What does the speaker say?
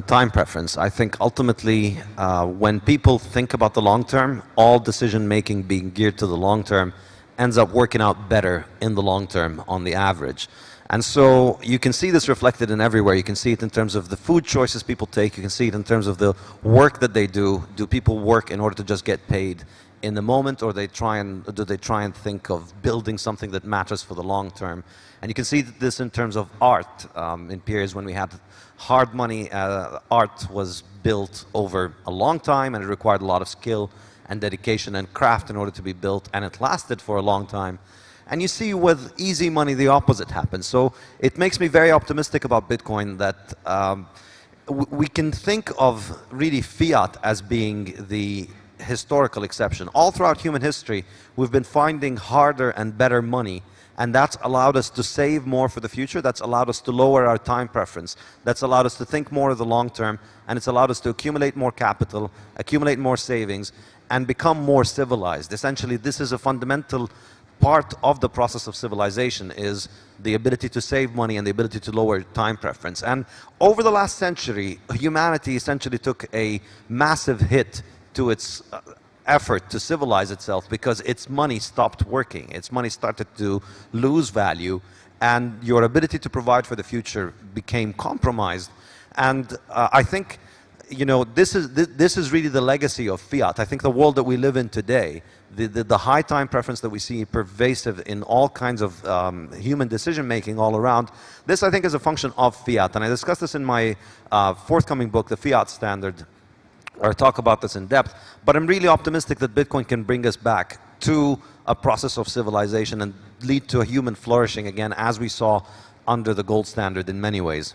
time preference. I think ultimately when people think about the long term, all decision making being geared to the long term ends up working out better in the long term on the average. And so you can see this reflected in everywhere. You can see it in terms of the food choices people take. You can see it in terms of the work that they do. Do people work in order to just get paid in the moment, or do they try and think of building something that matters for the long term? And you can see this in terms of art. In periods when we had hard money, art was built over a long time, and it required a lot of skill and dedication and craft in order to be built, and it lasted for a long time. And you see with easy money the opposite happens. So it makes me very optimistic about Bitcoin that we can think of really fiat as being the historical exception. All throughout human history, we've been finding harder and better money, and that's allowed us to save more for the future. That's allowed us to lower our time preference. That's allowed us to think more of the long term, and it's allowed us to accumulate more capital, accumulate more savings, and become more civilized. Essentially, this is a fundamental part of the process of civilization, is the ability to save money and the ability to lower time preference. And over the last century, humanity essentially took a massive hit to its effort to civilize itself because its money stopped working. Its money started to lose value, and your ability to provide for the future became compromised. And I think, you know, this is really the legacy of fiat. I think the world that we live in today, the high time preference that we see pervasive in all kinds of human decision making all around, this I think is a function of fiat. And I discuss this in my forthcoming book, The Fiat Standard, or talk about this in depth. But I'm really optimistic that Bitcoin can bring us back to a process of civilization and lead to a human flourishing again, as we saw under the gold standard in many ways.